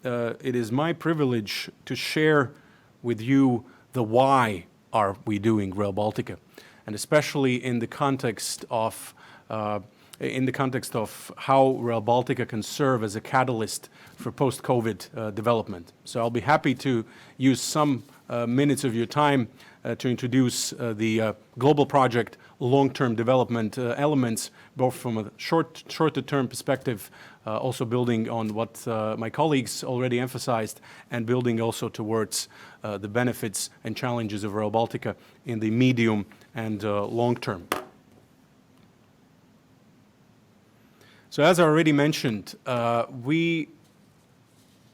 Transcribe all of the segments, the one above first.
it is my privilege to share with you the why are we doing Rail Baltica, and especially in the context of how Rail Baltica can serve as a catalyst for post-COVID development. So I'll be happy to use some minutes of your time to introduce the global project long-term development elements, both from a shorter-term perspective, also building on what my colleagues already emphasized, and building also towards the benefits and challenges of Rail Baltica in the medium and long term. So as I already mentioned, we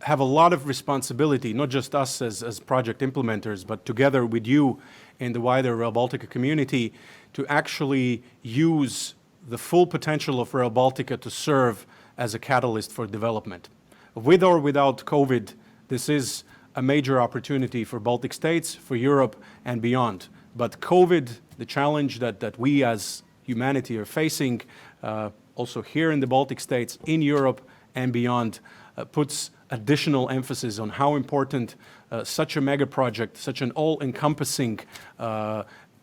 have a lot of responsibility, not just us as project implementers, but together with you in the wider Rail Baltica community, to actually use the full potential of Rail Baltica to serve as a catalyst for development. With or without COVID, this is a major opportunity for Baltic States, for Europe and beyond. But COVID, the challenge that we as humanity are facing, also here in the Baltic States, in Europe and beyond, puts additional emphasis on how important such a mega project, such an all-encompassing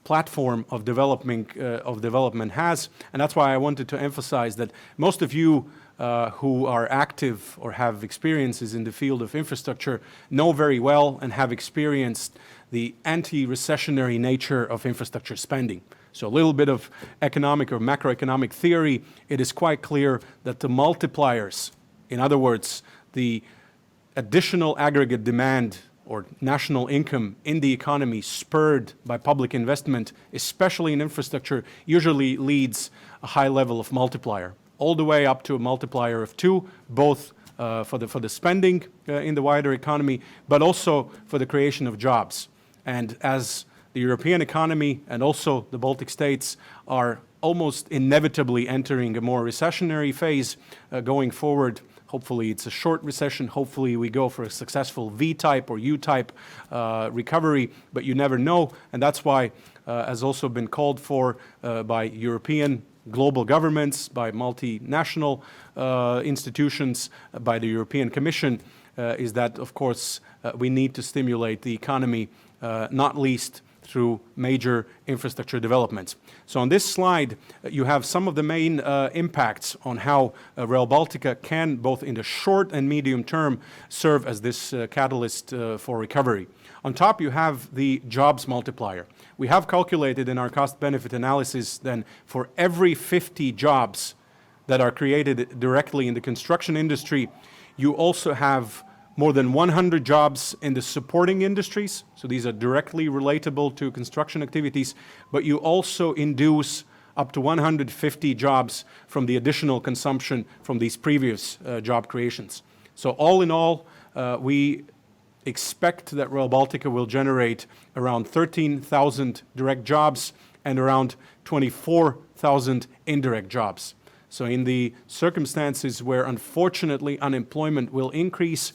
platform of development has. And that's why I wanted to emphasize that most of you who are active or have experiences in the field of infrastructure know very well and have experienced the anti-recessionary nature of infrastructure spending. So a little bit of economic or macroeconomic theory, it is quite clear that the multipliers, in other words, the additional aggregate demand or national income in the economy spurred by public investment, especially in infrastructure, usually leads a high level of multiplier, all the way up to a multiplier of 2, both for the spending in the wider economy, but also for the creation of jobs. And as the European economy and also the Baltic States are almost inevitably entering a more recessionary phase going forward, hopefully it's a short recession, hopefully we go for a successful V-type or U-type recovery, but you never know. And that's why, as also been called for by European global governments, by multinational institutions, by the European Commission, is that, of course, we need to stimulate the economy, not least through major infrastructure developments. So on this slide, you have some of the main impacts on how Rail Baltica can, both in the short and medium term, serve as this catalyst for recovery. On top, you have the jobs multiplier. We have calculated in our cost-benefit analysis then for every 50 jobs that are created directly in the construction industry, you also have more than 100 jobs in the supporting industries, so these are directly relatable to construction activities, but you also induce up to 150 jobs from the additional consumption from these previous job creations. So all in all, we expect that Rail Baltica will generate around 13,000 direct jobs and around 24,000 indirect jobs. So in the circumstances where unfortunately unemployment will increase,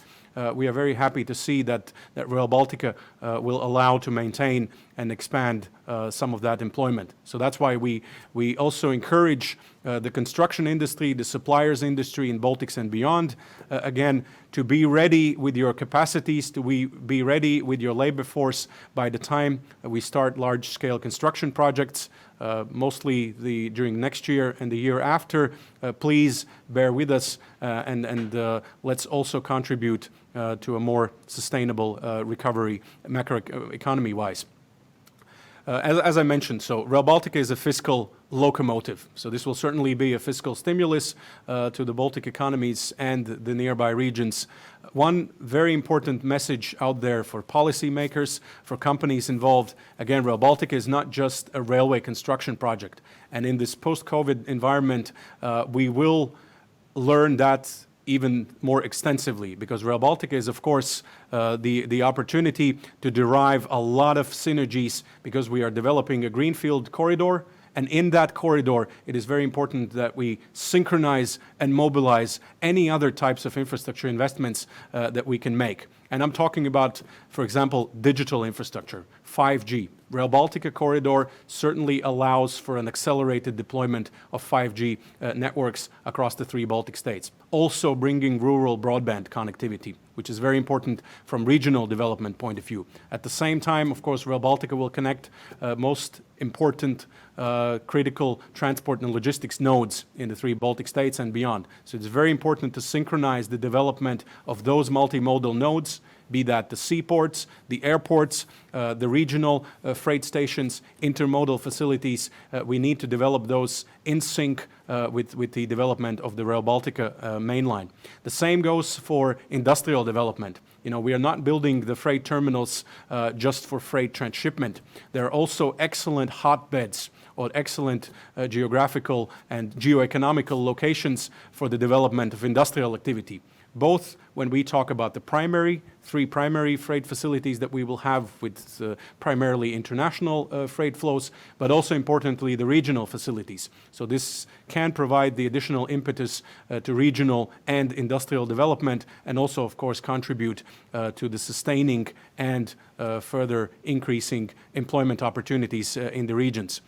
we are very happy to see that Rail Baltica will allow to maintain and expand some of that employment. So that's why we also encourage the construction industry, the suppliers industry in Baltics and beyond, again, to be ready with your capacities, to be ready with your labor force by the time we start large-scale construction projects, mostly during next year and the year after. Please bear with us and let's also contribute to a more sustainable recovery macroeconomy-wise. As I mentioned, so Rail Baltica is a fiscal locomotive. So this will certainly be a fiscal stimulus to the Baltic economies and the nearby regions. One very important message out there for policymakers, for companies involved, again, Rail Baltica is not just a railway construction project. And in this post-COVID environment, we will learn that even more extensively, because Rail Baltica is, of course, the opportunity to derive a lot of synergies, because we are developing a Greenfield corridor, and in that corridor, it is very important that we synchronize and mobilize any other types of infrastructure investments that we can make. And I'm talking about, for example, digital infrastructure, 5G. Rail Baltica corridor certainly allows for an accelerated deployment of 5G networks across the 3 Baltic states. Also bringing rural broadband connectivity, which is very important from regional development point of view. At the same time, of course, Rail Baltica will connect most important critical transport and logistics nodes in the 3 Baltic states and beyond. So it's very important to synchronize the development of those multimodal nodes, be that the seaports, the airports, the regional freight stations, intermodal facilities. We need to develop those in sync with the development of the Rail Baltica mainline. The same goes for industrial development. You know, we are not building the freight terminals just for freight transshipment. There are also excellent hotbeds or excellent geographical and geoeconomical locations for the development of industrial activity. Both when we talk about the 3 primary freight facilities that we will have with primarily international freight flows, but also importantly the regional facilities. So this can provide the additional impetus to regional and industrial development, and also of course contribute to the sustaining and further increasing employment opportunities in the regions.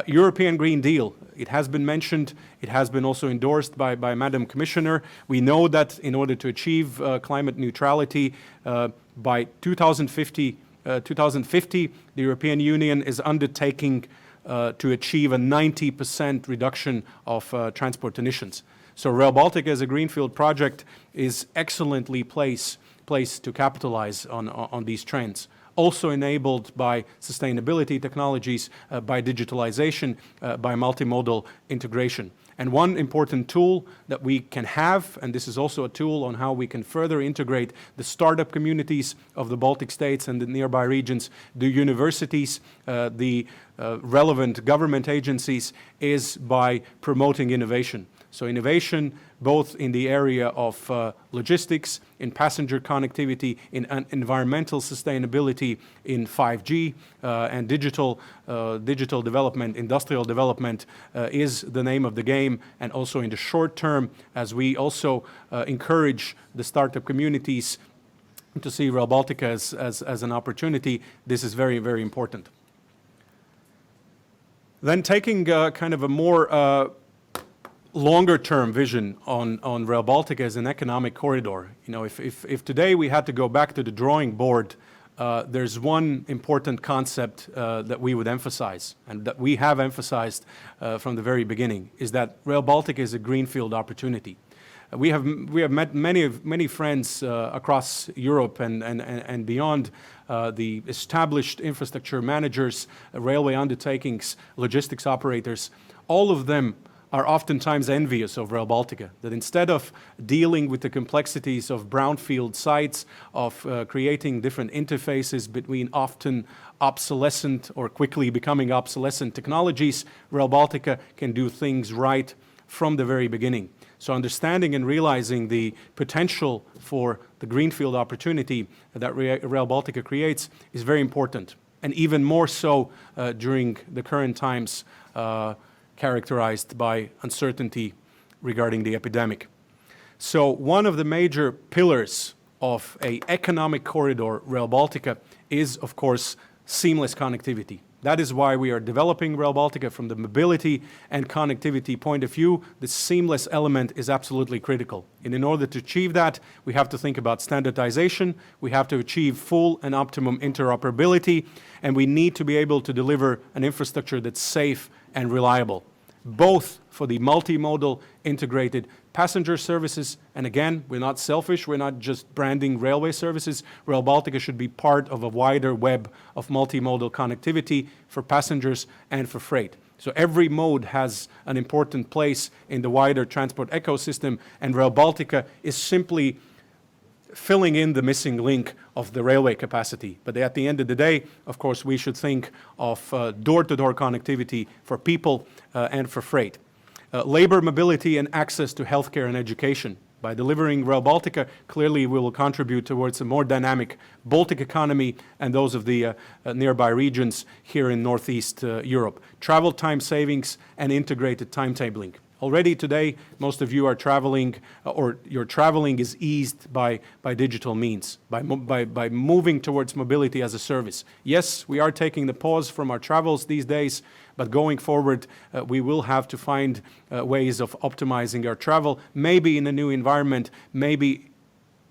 European Green Deal, it has been mentioned, it has been also endorsed by Madam Commissioner. We know that in order to achieve climate neutrality by 2050, the European Union is undertaking to achieve a 90% reduction of transport emissions. So Rail Baltica as a Greenfield project is excellently placed to capitalize on these trends. Also enabled by sustainability technologies, by digitalization, by multimodal integration. And one important tool that we can have, and this is also a tool on how we can further integrate the startup communities of the Baltic states and the nearby regions, the universities, the relevant government agencies, is by promoting innovation. So innovation both in the area of logistics, in passenger connectivity, in environmental sustainability, in 5G and digital development, industrial development is the name of the game. And also in the short term, as we also encourage the startup communities to see Rail Baltica as an opportunity, this is very, very important. Then taking kind of a more longer-term vision on Rail Baltica as an economic corridor. You know, if today we had to go back to the drawing board, there's one important concept that we would emphasize, and that we have emphasized from the very beginning, is that Rail Baltica is a greenfield opportunity. We have met many friends across Europe and beyond, the established infrastructure managers, railway undertakings, logistics operators. All of them are oftentimes envious of Rail Baltica, that instead of dealing with the complexities of brownfield sites, of creating different interfaces between often obsolescent or quickly becoming obsolescent technologies, Rail Baltica can do things right from the very beginning. So understanding and realizing the potential for the greenfield opportunity that Rail Baltica creates is very important, and even more so during the current times characterized by uncertainty regarding the epidemic. So one of the major pillars of an economic corridor, Rail Baltica, is of course seamless connectivity. That is why we are developing Rail Baltica from the mobility and connectivity point of view. The seamless element is absolutely critical. And in order to achieve that, we have to think about standardization, we have to achieve full and optimum interoperability, and we need to be able to deliver an infrastructure that's safe and reliable, both for the multimodal integrated passenger services. And again, we're not selfish, we're not just branding railway services. Rail Baltica should be part of a wider web of multimodal connectivity for passengers and for freight. So every mode has an important place in the wider transport ecosystem, and Rail Baltica is simply filling in the missing link of the railway capacity. But at the end of the day, of course, we should think of door-to-door connectivity for people and for freight. Labor mobility and access to healthcare and education. By delivering Rail Baltica, clearly we will contribute towards a more dynamic Baltic economy and those of the nearby regions here in Northeast Europe. Travel time savings and integrated timetabling. Already today, most of you are traveling, or your traveling is eased by digital means, by moving towards mobility as a service. Yes, we are taking the pause from our travels these days, but going forward, we will have to find ways of optimizing our travel, maybe in a new environment, maybe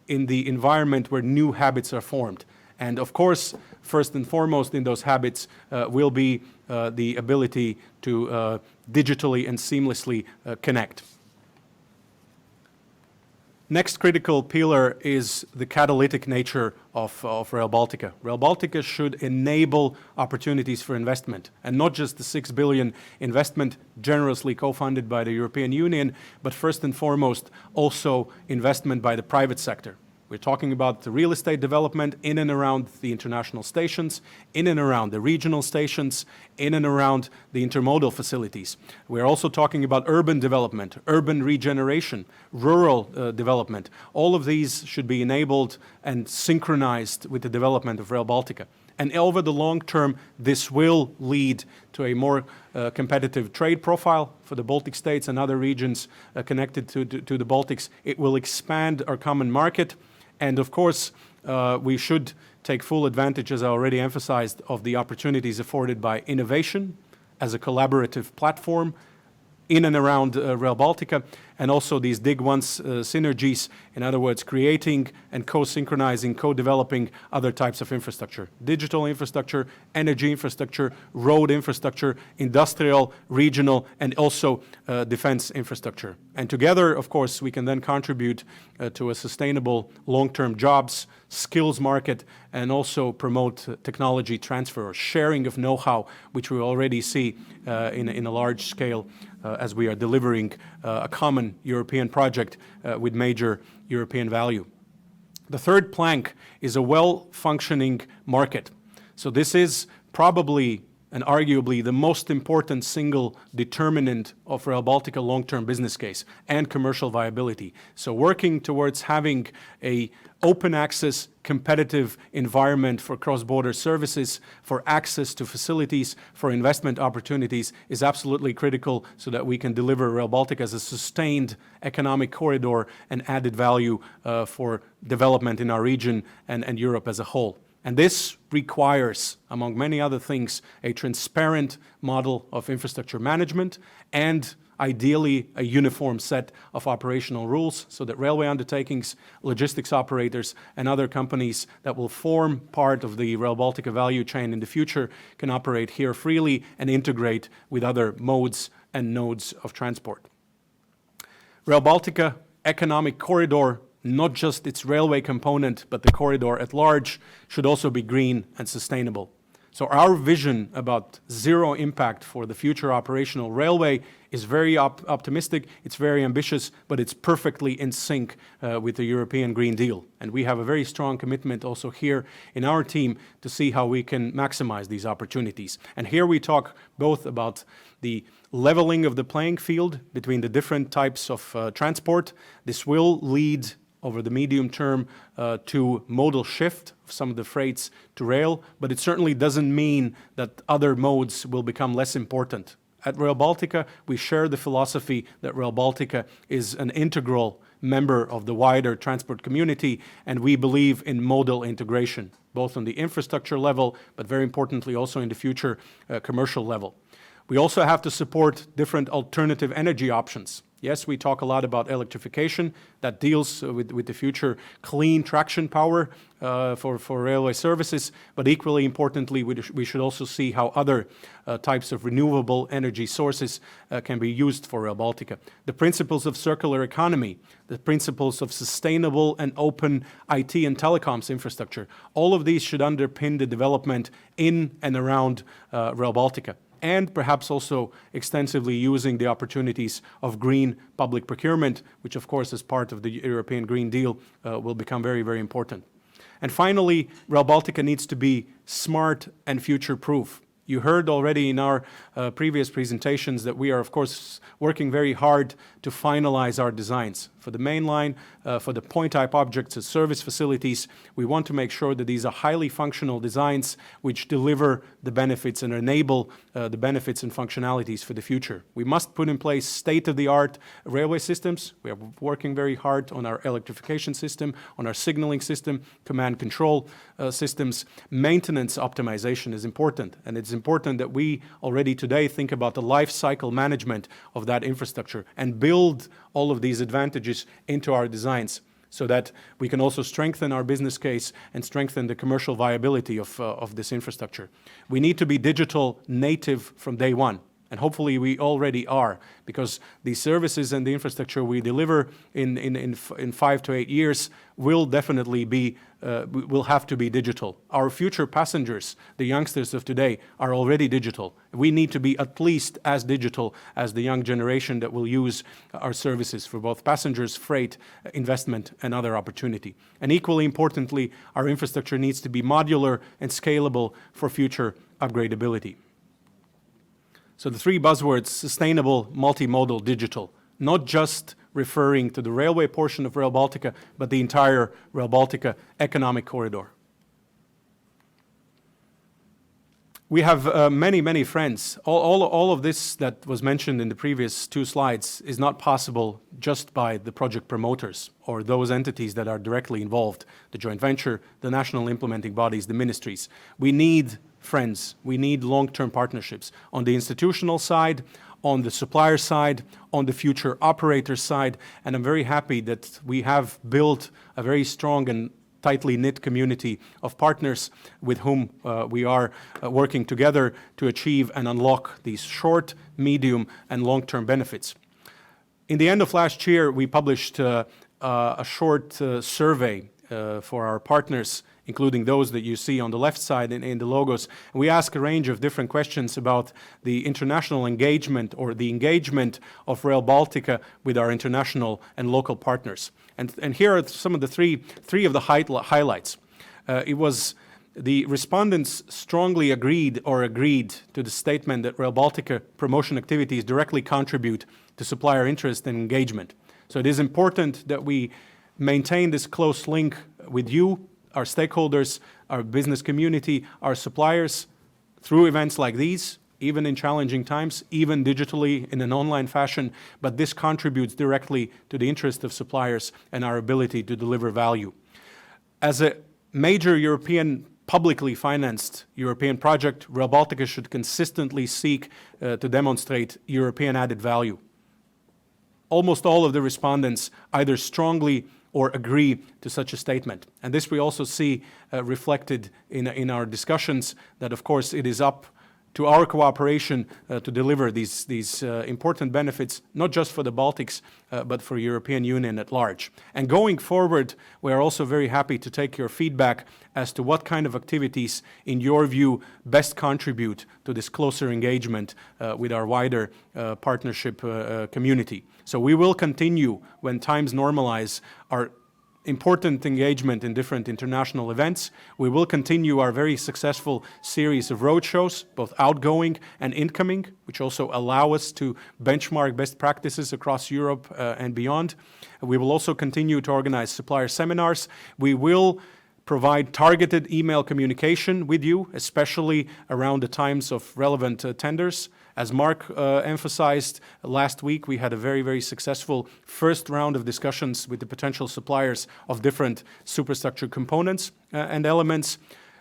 in the environment where new habits are formed. And of course, first and foremost in those habits will be the ability to digitally and seamlessly connect. Next critical pillar is the catalytic nature of Rail Baltica. Rail Baltica should enable opportunities for investment, and not just the 6 billion investment generously co-funded by the European Union, but first and foremost also investment by the private sector. We're talking about the real estate development in and around the international stations, in and around the regional stations, in and around the intermodal facilities. We're also talking about urban development, urban regeneration, rural development. All of these should be enabled and synchronized with the development of Rail Baltica. And over the long term, this will lead to a more competitive trade profile for the Baltic States and other regions connected to the Baltics. It will expand our common market. And of course, we should take full advantage, as I already emphasized, of the opportunities afforded by innovation as a collaborative platform in and around Rail Baltica, and also these Dig Once synergies, in other words, creating and co-synchronizing, co-developing other types of infrastructure. Digital infrastructure, energy infrastructure, road infrastructure, industrial, regional, and also defense infrastructure. And together, of course, we can then contribute to a sustainable long-term jobs, skills market, and also promote technology transfer or sharing of know-how, which we already see in a large scale as we are delivering a common European project with major European value. The third plank is a well-functioning market. So this is probably and arguably the most important single determinant of Rail Baltica long-term business case and commercial viability. So working towards having a open access, competitive environment for cross-border services, for access to facilities, for investment opportunities is absolutely critical so that we can deliver Rail Baltica as a sustained economic corridor and added value for development in our region and Europe as a whole. And this requires, among many other things, a transparent model of infrastructure management and ideally a uniform set of operational rules so that railway undertakings, logistics operators, and other companies that will form part of the Rail Baltica value chain in the future can operate here freely and integrate with other modes and nodes of transport. Rail Baltica economic corridor, not just its railway component, but the corridor at large, should also be green and sustainable. So our vision about zero impact for the future operational railway is very optimistic, it's very ambitious, but it's perfectly in sync with the European Green Deal. And we have a very strong commitment also here in our team to see how we can maximize these opportunities. And here we talk both about the leveling of the playing field between the different types of transport. This will lead over the medium term to modal shift of some of the freights to rail, but it certainly doesn't mean that other modes will become less important. At Rail Baltica, we share the philosophy that Rail Baltica is an integral member of the wider transport community, and we believe in modal integration, both on the infrastructure level, but very importantly also in the future commercial level. We also have to support different alternative energy options. Yes, we talk a lot about electrification that deals with the future clean traction power for railway services, but equally importantly, we should also see how other types of renewable energy sources can be used for Rail Baltica. The principles of circular economy, the principles of sustainable and open IT and telecoms infrastructure, all of these should underpin the development in and around Rail Baltica, and perhaps also extensively using the opportunities of green public procurement, which of course as part of the European Green Deal will become very, very important. And finally, Rail Baltica needs to be smart and future-proof. You heard already in our previous presentations that we are, of course, working very hard to finalize our designs. for the main line, for the point-type objects as service facilities. We want to make sure that these are highly functional designs which deliver the benefits and enable the benefits and functionalities for the future. We must put in place state-of-the-art railway systems. We are working very hard on our electrification system, on our signaling system, command control systems. Maintenance optimization is important, and it's important that we already today think about the life cycle management of that infrastructure and build all of these advantages into our designs so that we can also strengthen our business case and strengthen the commercial viability of this infrastructure. We need to be digital native from day one. And hopefully we already are, because the services and the infrastructure we deliver in 5 to 8 years will definitely be, will have to be digital. Our future passengers, the youngsters of today, are already digital. We need to be at least as digital as the young generation that will use our services for both passengers, freight, investment, and other opportunity. And equally importantly, our infrastructure needs to be modular and scalable for future upgradability. So the 3 buzzwords: sustainable, multimodal, digital, not just referring to the railway portion of Rail Baltica, but the entire Rail Baltica economic corridor. We have many friends. All of this that was mentioned in the previous 2 slides is not possible just by the project promoters or those entities that are directly involved, the joint venture, the national implementing bodies, the ministries. We need friends. We need long-term partnerships on the institutional side, on the supplier side, on the future operator side, and I'm very happy that we have built a very strong and tightly knit community of partners with whom we are working together to achieve and unlock these short, medium, and long-term benefits. In the end of last year, we published a short survey for our partners, including those that you see on the left side in the logos. We ask a range of different questions about the international engagement or the engagement of Rail Baltica with our international and local partners. And here are some of the three of the highlights. It was the respondents strongly agreed to the statement that Rail Baltica promotion activities directly contribute to supplier interest and engagement. So it is important that we maintain this close link with you, our stakeholders, our business community, our suppliers, through events like these, even in challenging times, even digitally in an online fashion, but this contributes directly to the interest of suppliers and our ability to deliver value. As a major European publicly financed European project, Rail Baltica should consistently seek to demonstrate European added value. Almost all of the respondents either strongly or agree to such a statement. And this we also see reflected in our discussions, that of course it is up to our cooperation to deliver these important benefits, not just for the Baltics, but for European Union at large. And going forward, we are also very happy to take your feedback as to what kind of activities, in your view, best contribute to this closer engagement with our wider partnership community. So we will continue, when times normalize, our important engagement in different international events. We will continue our very successful series of roadshows, both outgoing and incoming, which also allow us to benchmark best practices across Europe and beyond. We will also continue to organize supplier seminars. We will provide targeted email communication with you, especially around the times of relevant tenders. As Mark emphasized, last week we had a very successful first round of discussions with the potential suppliers of different superstructure components and elements.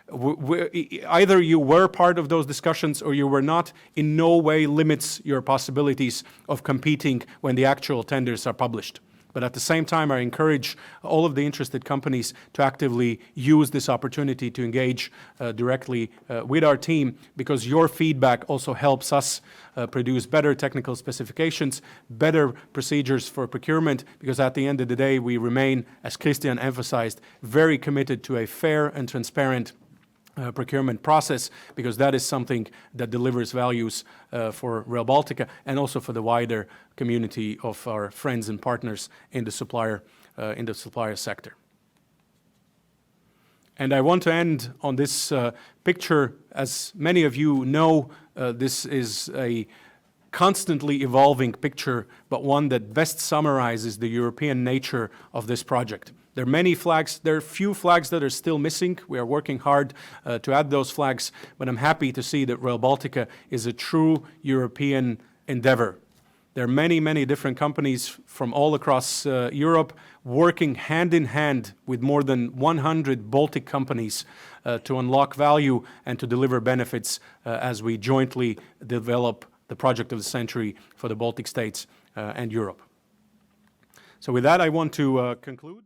Either you were part of those discussions or you were not, in no way limits your possibilities of competing when the actual tenders are published. But at the same time, I encourage all of the interested companies to actively use this opportunity to engage directly with our team, because your feedback also helps us produce better technical specifications, better procedures for procurement, because at the end of the day, we remain, as Christian emphasized, very committed to a fair and transparent procurement process, because that is something that delivers values for Rail Baltica and also for the wider community of our friends and partners in the supplier sector. And I want to end on this picture. As many of you know, this is a constantly evolving picture, but one that best summarizes the European nature of this project. There are many flags. There are few flags that are still missing. We are working hard to add those flags, but I'm happy to see that Rail Baltica is a true European endeavor. There are many, many different companies from all across Europe working hand in hand with more than 100 Baltic companies to unlock value and to deliver benefits as we jointly develop the project of the century for the Baltic States and Europe. So with that, I want to conclude.